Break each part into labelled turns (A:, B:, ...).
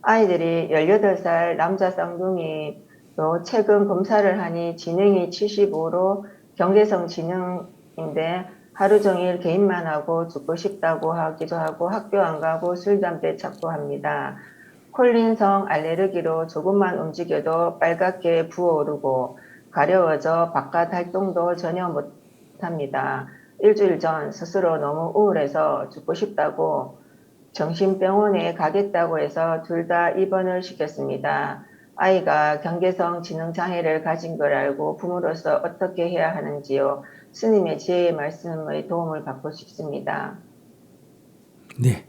A: 아이들이 18살 남자 쌍둥이로 최근 검사를 하니 지능이 75로 경계성 지능인데 하루 종일 게임만 하고 죽고 싶다고 하기도 하고 학교 안 가고 술, 담배 자꾸 합니다. 콜린성 알레르기로 조금만 움직여도 빨갛게 부어오르고 가려워져 바깥 활동도 전혀 못합니다. 일주일 전 스스로 너무 우울해서 죽고 싶다고 정신병원에 가겠다고 해서 둘 다 입원을 시켰습니다. 아이가 경계성 지능장애를 가진 걸 알고 부모로서 어떻게 해야 하는지요. 스님의 지혜의 말씀의 도움을 받고 싶습니다.
B: 네.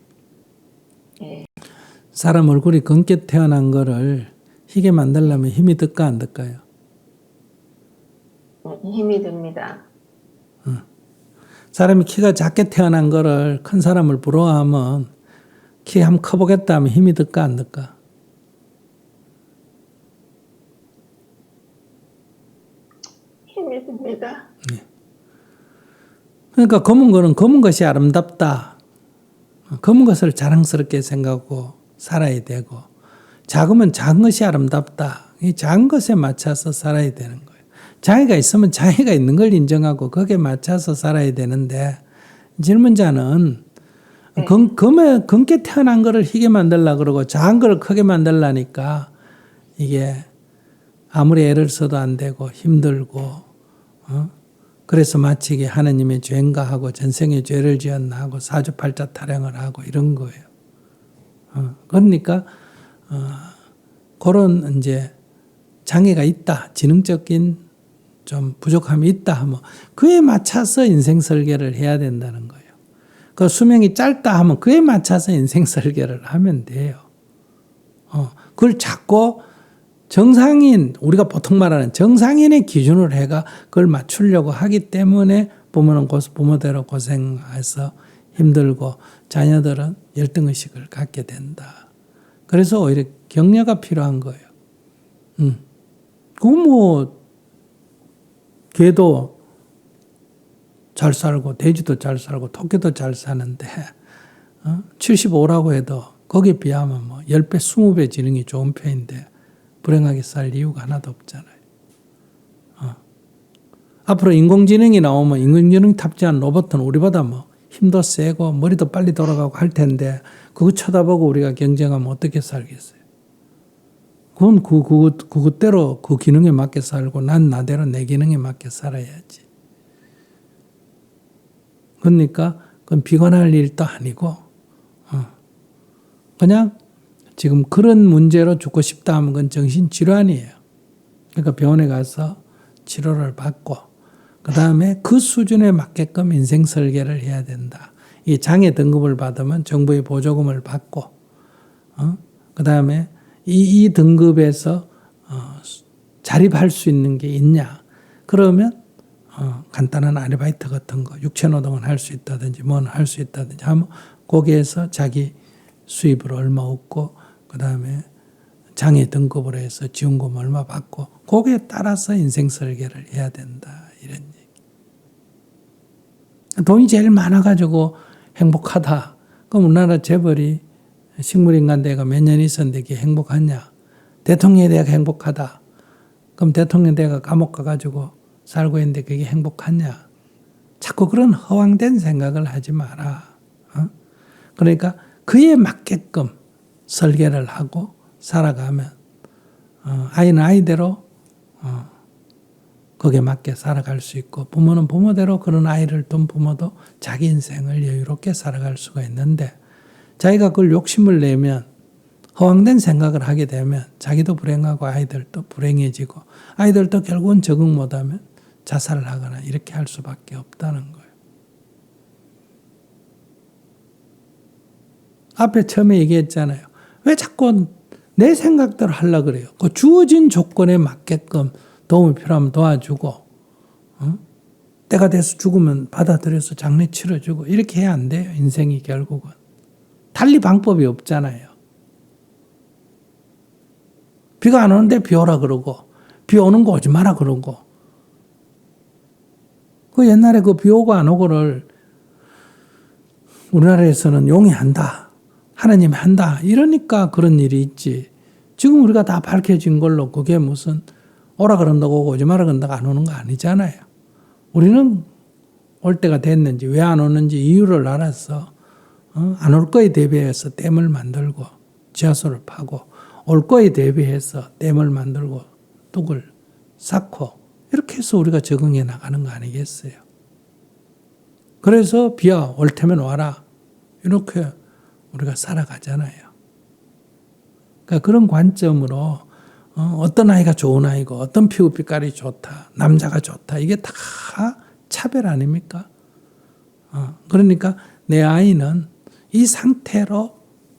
A: 예,
B: 사람 얼굴이 검게 태어난 거를 희게 만들려면 힘이 들까 안 들까요?
A: 힘이 듭니다.
B: 사람이 키가 작게 태어난 거를 큰 사람을 부러워하면 키 한번 커보겠다 하면 힘이 들까 안 들까?
A: 힘이 듭니다.
B: 그러니까 검은 거는 검은 것이 아름답다. 검은 것을 자랑스럽게 생각하고 살아야 되고, 작으면 작은 것이 아름답다. 이 작은 것에 맞춰서 살아야 되는 거예요. 장애가 있으면 장애가 있는 걸 인정하고 거기에 맞춰서 살아야 되는데, 젊은 자는
A: 네.
B: 검게 태어난 거를 희게 만들려고 그러고 작은 거를 크게 만들려니까 이게 아무리 애를 써도 안 되고 힘들고, 그래서 마치 이게 하느님의 죄인가 하고 전생에 죄를 지었나 하고 사주팔자 타령을 하고 이런 거예요. 그러니까 그런 이제 장애가 있다, 지능적인 좀 부족함이 있다 하면 그에 맞춰서 인생 설계를 해야 된다는 거예요. 그 수명이 짧다 하면 그에 맞춰서 인생 설계를 하면 돼요. 그걸 자꾸 정상인, 우리가 보통 말하는 정상인의 기준으로 해가 그걸 맞추려고 하기 때문에 부모는 부모대로 고생해서 힘들고 자녀들은 열등의식을 갖게 된다. 그래서 오히려 격려가 필요한 거예요. 개도 잘 살고 돼지도 잘 살고 토끼도 잘 사는데 75라고 해도 거기에 비하면 뭐 10배, 20배 지능이 좋은 편인데 불행하게 살 이유가 하나도 없잖아요. 앞으로 인공지능이 나오면 인공지능 탑재한 로봇은 우리보다 뭐 힘도 세고 머리도 빨리 돌아가고 할 텐데 그거 쳐다보고 우리가 경쟁하면 어떻게 살겠어요? 그건 그것대로 그 기능에 맞게 살고 난 나대로 내 기능에 맞게 살아야지. 그러니까 그건 비관할 일도 아니고 그냥 지금 그런 문제로 죽고 싶다 하면 그건 정신질환이에요. 그러니까 병원에 가서 치료를 받고 그 다음에 그 수준에 맞게끔 인생 설계를 해야 된다. 이 장애 등급을 받으면 정부의 보조금을 받고 그 다음에 이 등급에서 자립할 수 있는 게 있냐. 그러면 간단한 아르바이트 같은 거, 육체노동은 할 수 있다든지 뭔 할 수 있다든지 하면 거기에서 자기 수입을 얼마 얻고 그 다음에 장애 등급으로 해서 지원금 얼마 받고 거기에 따라서 인생 설계를 해야 된다. 이런 얘기. 돈이 제일 많아가지고 행복하다. 그럼 우리나라 재벌이 식물인간대가 몇 년 있었는데 그게 행복하냐. 대통령에 대해 행복하다. 그럼 대통령 대가 감옥 가가지고 살고 있는데 그게 행복하냐. 자꾸 그런 허황된 생각을 하지 마라. 그러니까 그에 맞게끔 설계를 하고 살아가면 아이는 아이대로 거기에 맞게 살아갈 수 있고 부모는 부모대로 그런 아이를 둔 부모도 자기 인생을 여유롭게 살아갈 수가 있는데 자기가 그걸 욕심을 내면 허황된 생각을 하게 되면 자기도 불행하고 아이들도 불행해지고 아이들도 결국은 적응 못하면 자살을 하거나 이렇게 할 수밖에 없다는 거예요. 앞에 처음에 얘기했잖아요. 왜 자꾸 내 생각대로 하려고 그래요. 그 주어진 조건에 맞게끔 도움이 필요하면 도와주고 때가 돼서 죽으면 받아들여서 장례 치러주고 이렇게 해야 안 돼요. 인생이 결국은. 달리 방법이 없잖아요. 비가 안 오는데 비 오라 그러고 비 오는 거 오지 마라 그러고 그 옛날에 그 비 오고 안 오고를 우리나라에서는 용이한다. 하나님이 한다. 이러니까 그런 일이 있지. 지금 우리가 다 밝혀진 걸로 그게 무슨 오라 그런다고 오고 오지 마라 그런다고 안 오는 거 아니잖아요. 우리는 올 때가 됐는지 왜 안 오는지 이유를 알아서 안 올 거에 대비해서 댐을 만들고 지하수를 파고 올 거에 대비해서 댐을 만들고 뚝을 쌓고 이렇게 해서 우리가 적응해 나가는 거 아니겠어요. 그래서 비야 올 테면 와라 이렇게 우리가 살아가잖아요. 그러니까 그런 관점으로 어떤 아이가 좋은 아이고 어떤 피부빛깔이 좋다 남자가 좋다 이게 다 차별 아닙니까? 그러니까 내 아이는 이 상태로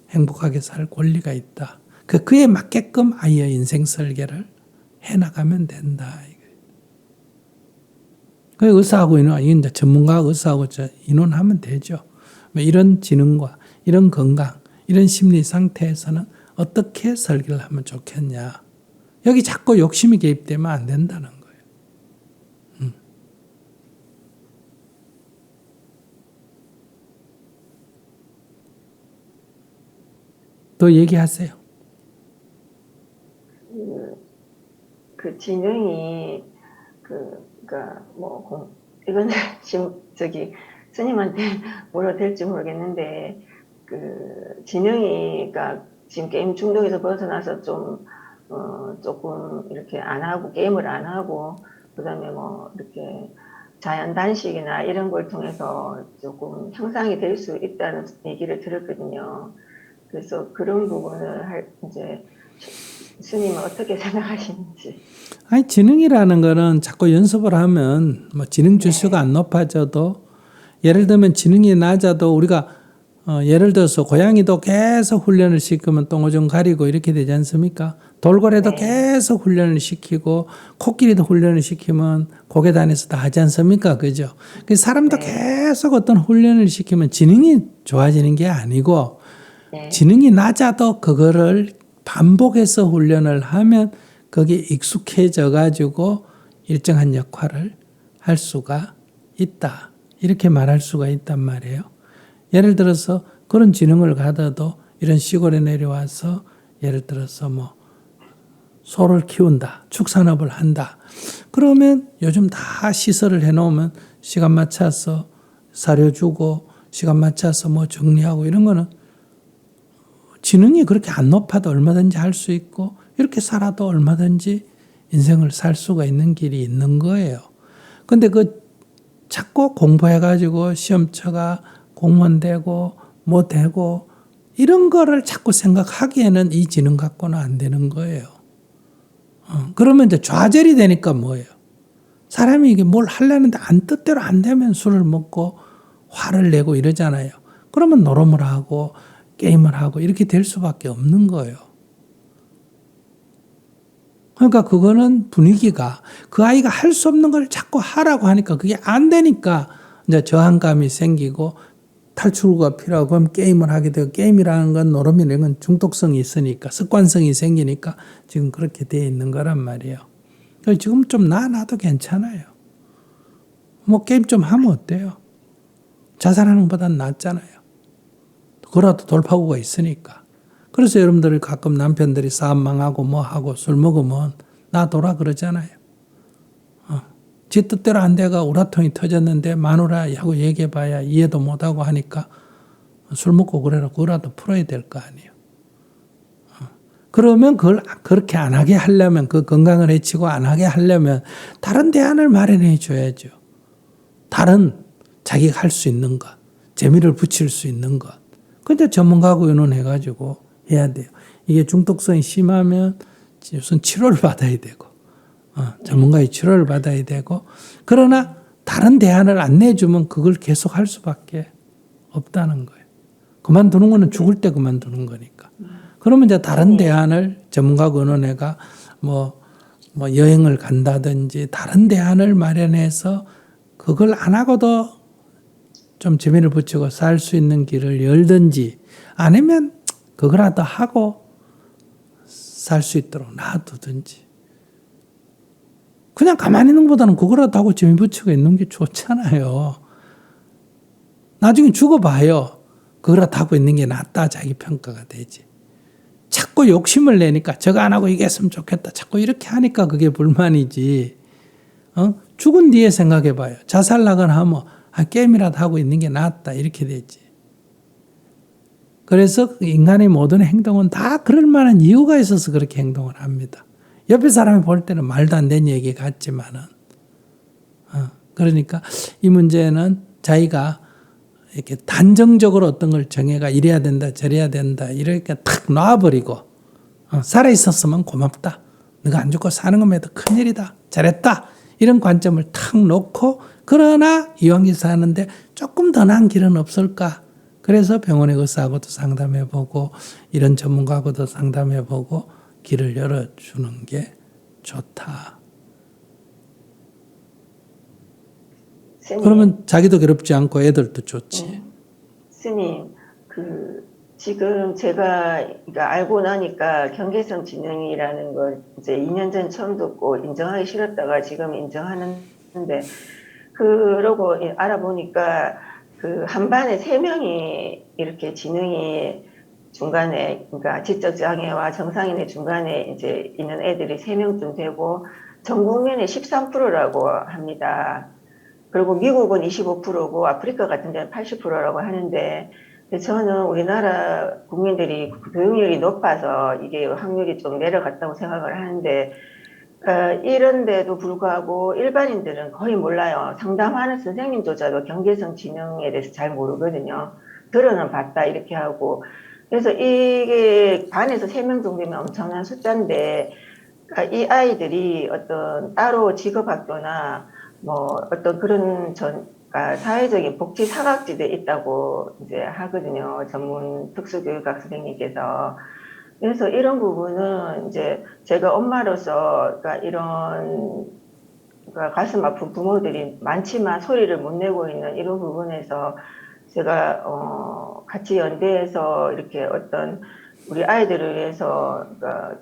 B: 행복하게 살 권리가 있다. 그에 맞게끔 아이의 인생 설계를 해나가면 된다. 그 의사하고 이제 전문가 의사하고 의논하면 되죠. 이런 지능과 이런 건강, 이런 심리 상태에서는 어떻게 설계를 하면 좋겠냐. 여기 자꾸 욕심이 개입되면 안 된다는 거예요. 또 얘기하세요.
A: 그 지능이 그러니까 이건 지금 스님한테 뭐라 될지 모르겠는데 그 지능이 그러니까 지금 게임 중독에서 벗어나서 좀 조금 이렇게 안 하고 게임을 안 하고 그다음에 이렇게 자연 단식이나 이런 걸 통해서 조금 향상이 될 수 있다는 얘기를 들었거든요. 그래서 그런 부분을 이제 스님은 어떻게 생각하시는지.
B: 아니, 지능이라는 거는 자꾸 연습을 하면 지능 지수가 안 높아져도 예를 들면 지능이 낮아도 우리가 예를 들어서 고양이도 계속 훈련을 시키면 똥오줌 가리고 이렇게 되지 않습니까? 돌고래도 계속 훈련을 시키고 코끼리도 훈련을 시키면 고개단에서 다 하지 않습니까? 그죠? 사람도 계속 어떤 훈련을 시키면 지능이 좋아지는 게 아니고 지능이 낮아도 그거를 반복해서 훈련을 하면 거기에 익숙해져 가지고 일정한 역할을 할 수가 있다. 이렇게 말할 수가 있단 말이에요. 예를 들어서 그런 지능을 가져도 이런 시골에 내려와서 예를 들어서 소를 키운다. 축산업을 한다. 그러면 요즘 다 시설을 해놓으면 시간 맞춰서 사료 주고 시간 맞춰서 정리하고 이런 거는 지능이 그렇게 안 높아도 얼마든지 할 수 있고 이렇게 살아도 얼마든지 인생을 살 수가 있는 길이 있는 거예요. 근데 자꾸 공부해가지고 시험 쳐가 공무원 되고 되고 이런 거를 자꾸 생각하기에는 이 지능 갖고는 안 되는 거예요. 그러면 이제 좌절이 되니까 뭐예요? 사람이 이게 뭘 하려는데 뜻대로 안 되면 술을 먹고 화를 내고 이러잖아요. 그러면 노름을 하고 게임을 하고 이렇게 될 수밖에 없는 거예요. 그러니까 그거는 분위기가 그 아이가 할 수 없는 걸 자꾸 하라고 하니까 그게 안 되니까 이제 저항감이 생기고 탈출구가 필요하고 그럼 게임을 하게 되고 게임이라는 건 노름이라는 건 중독성이 있으니까 습관성이 생기니까 지금 그렇게 돼 있는 거란 말이에요. 지금 좀 놔도 괜찮아요. 게임 좀 하면 어때요? 자살하는 것보다는 낫잖아요. 그라도 돌파구가 있으니까. 그래서 여러분들이 가끔 남편들이 사업 망하고 하고 술 먹으면 놔둬라 그러잖아요. 지 뜻대로 안 돼가 우라통이 터졌는데 마누라 하고 얘기해봐야 이해도 못하고 하니까 술 먹고 그래라 그거라도 풀어야 될 거 아니에요. 그러면 그걸 그렇게 안 하게 하려면 그 건강을 해치고 안 하게 하려면 다른 대안을 마련해 줘야죠. 다른 자기가 할 수 있는 것, 재미를 붙일 수 있는 것. 근데 전문가하고 의논해가지고 해야 돼요. 이게 중독성이 심하면 우선 치료를 받아야 되고, 전문가의 치료를 받아야 되고, 그러나 다른 대안을 안 내주면 그걸 계속 할 수밖에 없다는 거예요. 그만두는 거는 죽을 때 그만두는 거니까. 그러면 이제 다른 대안을 전문가하고 의논해가 여행을 간다든지 다른 대안을 마련해서 그걸 안 하고도 좀 재미를 붙이고 살 수 있는 길을 열든지 아니면 그거라도 하고 살 수 있도록 놔두든지. 그냥 가만히 있는 것보다는 그거라도 하고 재미 붙이고 있는 게 좋잖아요. 나중에 죽어봐요. 그렇다고 있는 게 낫다 자기 평가가 되지. 자꾸 욕심을 내니까 저거 안 하고 이게 했으면 좋겠다. 자꾸 이렇게 하니까 그게 불만이지. 죽은 뒤에 생각해 봐요. 자살나거나 하면 게임이라도 하고 있는 게 낫다. 이렇게 되지. 그래서 인간의 모든 행동은 다 그럴 만한 이유가 있어서 그렇게 행동을 합니다. 옆에 사람이 볼 때는 말도 안 되는 얘기 같지만은. 그러니까 이 문제는 자기가 이렇게 단정적으로 어떤 걸 정해가 이래야 된다, 저래야 된다, 이렇게 탁 놔버리고, 살아있었으면 고맙다. 너가 안 죽고 사는 것만 해도 큰일이다. 잘했다. 이런 관점을 탁 놓고, 그러나 이왕기사 하는데 조금 더 나은 길은 없을까? 그래서 병원의 의사하고도 상담해보고, 이런 전문가하고도 상담해보고, 길을 열어주는 게 좋다.
A: 스님,
B: 그러면 자기도 괴롭지 않고 애들도 좋지.
A: 스님, 지금 제가 알고 나니까 경계성 지능이라는 걸 이제 2년 전 처음 듣고 인정하기 싫었다가 지금 인정하는데, 그러고 알아보니까 한 반에 3명이 이렇게 지능이 중간에, 그러니까 지적 장애와 정상인의 중간에 이제 있는 애들이 3명쯤 되고 전 국민의 13%라고 합니다. 그리고 미국은 25%고 아프리카 같은 데는 80%라고 하는데, 저는 우리나라 국민들이 교육률이 높아서 이게 확률이 좀 내려갔다고 생각을 하는데, 이런데도 불구하고 일반인들은 거의 몰라요. 상담하는 선생님조차도 경계성 지능에 대해서 잘 모르거든요. 들어는 봤다 이렇게 하고. 그래서 이게 반에서 3명 정도면 엄청난 숫자인데, 이 아이들이 어떤 따로 직업학교나 뭐 어떤 그런 사회적인 복지 사각지대에 있다고 이제 하거든요. 전문 특수교육학 선생님께서. 그래서 이런 부분은 이제 제가 엄마로서 이런 가슴 아픈 부모들이 많지만 소리를 못 내고 있는 이런 부분에서 제가 같이 연대해서 이렇게 어떤 우리 아이들을 위해서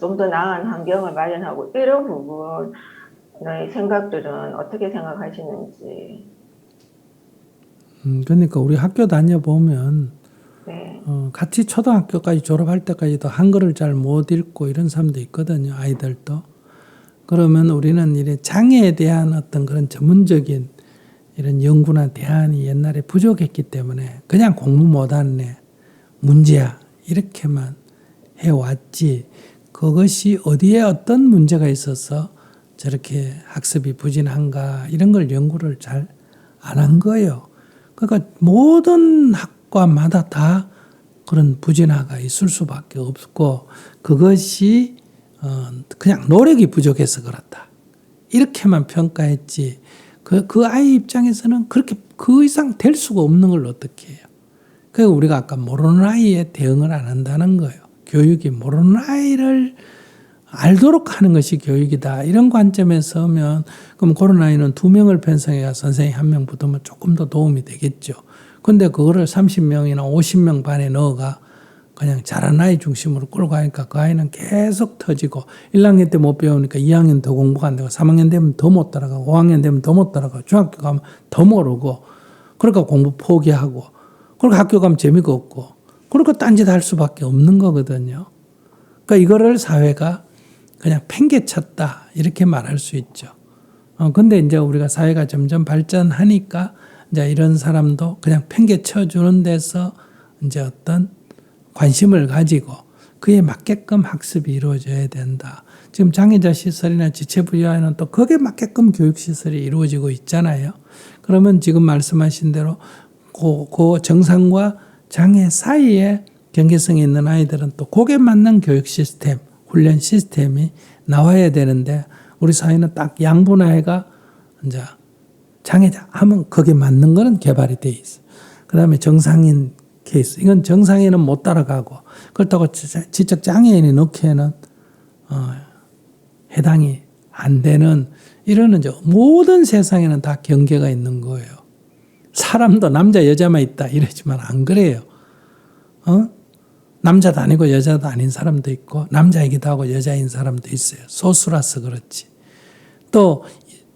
A: 좀 더 나은 환경을 마련하고 이런 부분의 생각들은 어떻게 생각하시는지.
B: 그러니까 우리 학교 다녀보면
A: 네.
B: 같이 초등학교까지 졸업할 때까지도 한글을 잘 못 읽고 이런 사람도 있거든요. 아이들도. 그러면 우리는 이래 장애에 대한 어떤 그런 전문적인 이런 연구나 대안이 옛날에 부족했기 때문에 그냥 공부 못하네, 문제야 이렇게만 해왔지. 그것이 어디에 어떤 문제가 있어서 저렇게 학습이 부진한가 이런 걸 연구를 잘 안 한 거예요. 그러니까 모든 학과마다 다 그런 부진화가 있을 수밖에 없고 그것이 그냥 노력이 부족해서 그렇다. 이렇게만 평가했지. 그 아이 입장에서는 그렇게 그 이상 될 수가 없는 걸 어떻게 해요. 그래서 우리가 아까 모르는 아이에 대응을 안 한다는 거예요. 교육이 모르는 아이를 알도록 하는 것이 교육이다. 이런 관점에서 하면 그럼 그런 아이는 2명을 편성해야 선생님 1명 붙으면 조금 더 도움이 되겠죠. 근데 그거를 30명이나 50명 반에 넣어가 그냥 잘하는 아이 중심으로 끌고 가니까 그 아이는 계속 터지고 1학년 때 못 배우니까 2학년 더 공부가 안 되고 3학년 되면 더 못 따라가고 5학년 되면 더 못 따라가고 중학교 가면 더 모르고 그러니까 공부 포기하고 그러니까 학교 가면 재미가 없고 그러니까 딴짓 할 수밖에 없는 거거든요. 그러니까 이거를 사회가 그냥 팽개쳤다 이렇게 말할 수 있죠. 근데 이제 우리가 사회가 점점 발전하니까 이제 이런 사람도 그냥 팽개쳐 주는 데서 이제 어떤 관심을 가지고 그에 맞게끔 학습이 이루어져야 된다. 지금 장애자 시설이나 지체부여에는 또 거기에 맞게끔 교육 시설이 이루어지고 있잖아요. 그러면 지금 말씀하신 대로 그 정상과 장애 사이에 경계성이 있는 아이들은 또 거기에 맞는 교육 시스템, 훈련 시스템이 나와야 되는데 우리 사회는 딱 양분화해가 이제 장애자 하면 거기에 맞는 거는 개발이 돼 있어. 그다음에 정상인 케이스 이건 정상인은 못 따라가고 그렇다고 지적 장애인이 넣기에는 해당이 안 되는 이런 이제 모든 세상에는 다 경계가 있는 거예요. 사람도 남자 여자만 있다 이러지만 안 그래요. 남자도 아니고 여자도 아닌 사람도 있고 남자이기도 하고 여자인 사람도 있어요. 소수라서 그렇지. 또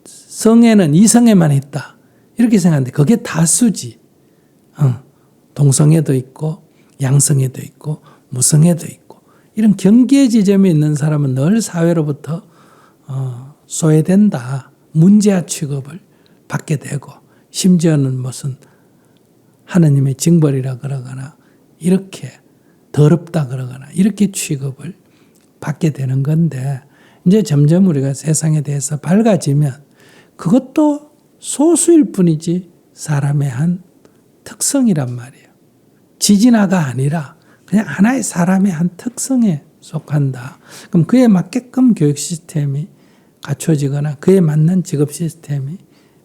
B: 성애는 이성애만 있다. 이렇게 생각하는데 그게 다수지. 동성애도 있고 양성애도 있고 무성애도 있고 이런 경계 지점에 있는 사람은 늘 사회로부터 소외된다. 문제아 취급을 받게 되고 심지어는 무슨 하느님의 징벌이라 그러거나 이렇게 더럽다 그러거나 이렇게 취급을 받게 되는 건데 이제 점점 우리가 세상에 대해서 밝아지면 그것도 소수일 뿐이지 사람의 한 특성이란 말이에요. 지진아가 아니라 그냥 하나의 사람의 한 특성에 속한다. 그럼 그에 맞게끔 교육 시스템이 갖춰지거나 그에 맞는 직업 시스템이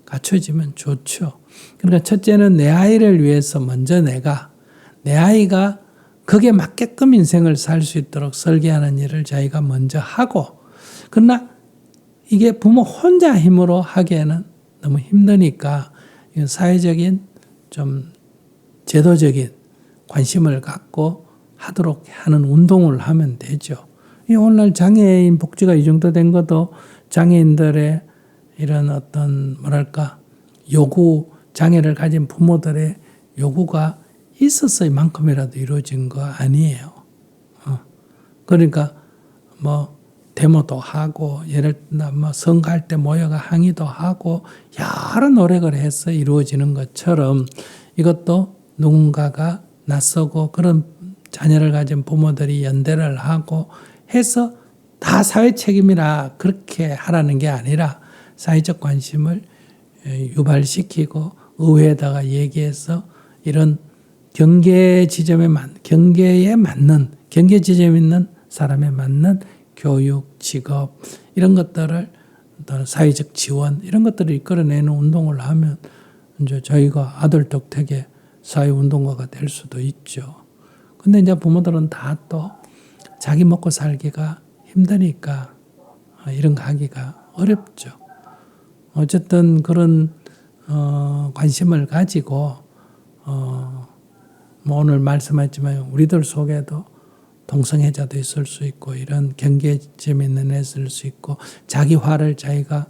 B: 갖춰지면 좋죠. 그러니까 첫째는 내 아이를 위해서 먼저 내 아이가 거기에 맞게끔 인생을 살 수 있도록 설계하는 일을 자기가 먼저 하고 그러나 이게 부모 혼자 힘으로 하기에는 너무 힘드니까 사회적인 좀 제도적인 관심을 갖고 하도록 하는 운동을 하면 되죠. 오늘날 장애인 복지가 이 정도 된 것도 장애인들의 이런 어떤 뭐랄까 요구, 장애를 가진 부모들의 요구가 있어서 이만큼이라도 이루어진 거 아니에요. 그러니까 뭐 데모도 하고 예를 들면 뭐 선거할 때 모여가 항의도 하고 여러 노력을 해서 이루어지는 것처럼 이것도 누군가가 낯서고 그런 자녀를 가진 부모들이 연대를 하고 해서 다 사회 책임이라 그렇게 하라는 게 아니라 사회적 관심을 유발시키고 의회에다가 얘기해서 이런 경계 지점에 경계에 맞는 경계 지점에 있는 사람에 맞는 교육, 직업 이런 것들을 어떤 사회적 지원 이런 것들을 이끌어내는 운동을 하면 이제 저희가 아들 덕택에 사회 운동가가 될 수도 있죠. 근데 이제 부모들은 다 또 자기 먹고 살기가 힘드니까 이런 거 하기가 어렵죠. 어쨌든 그런 관심을 가지고 뭐 오늘 말씀하셨지만 우리들 속에도 동성애자도 있을 수 있고 이런 경계점에 있는 애 있을 수 있고 자기 화를 자기가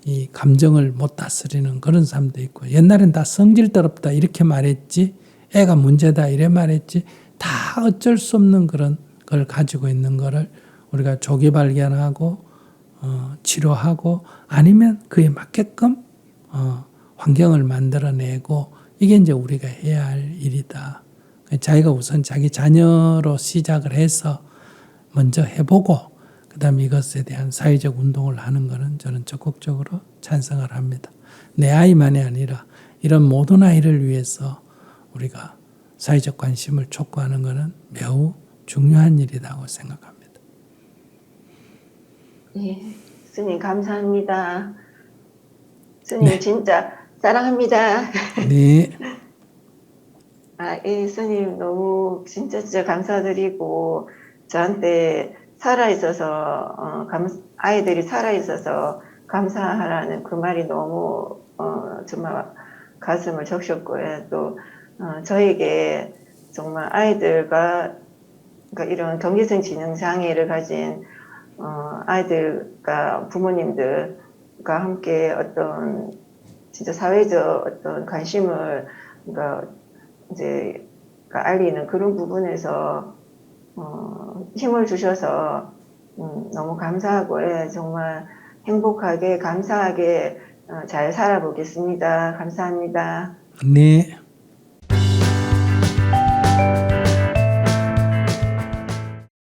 B: 이 감정을 못 다스리는 그런 사람도 있고 옛날엔 다 성질더럽다 이렇게 말했지 애가 문제다 이래 말했지 다 어쩔 수 없는 그런 걸 가지고 있는 거를 우리가 조기 발견하고 치료하고 아니면 그에 맞게끔 환경을 만들어내고 이게 이제 우리가 해야 할 일이다. 자기가 우선 자기 자녀로 시작을 해서 먼저 해보고 그다음에 이것에 대한 사회적 운동을 하는 것은 저는 적극적으로 찬성을 합니다. 내 아이만이 아니라 이런 모든 아이를 위해서 우리가 사회적 관심을 촉구하는 것은 매우 중요한 일이라고 생각합니다.
A: 예, 스님 감사합니다. 스님
B: 네.
A: 진짜 사랑합니다.
B: 네.
A: 예, 스님 너무 진짜 감사드리고 저한테 살아있어서 아이들이 살아있어서 감사하라는 그 말이 너무 정말 가슴을 적셨고요. 또 저에게 정말 아이들과 그러니까 이런 경계성 지능 장애를 가진 아이들과 부모님들과 함께 어떤 진짜 사회적 어떤 관심을 그러니까 이제 알리는 그런 부분에서 힘을 주셔서 너무 감사하고 정말 행복하게 감사하게 잘 살아보겠습니다. 감사합니다.
B: 네.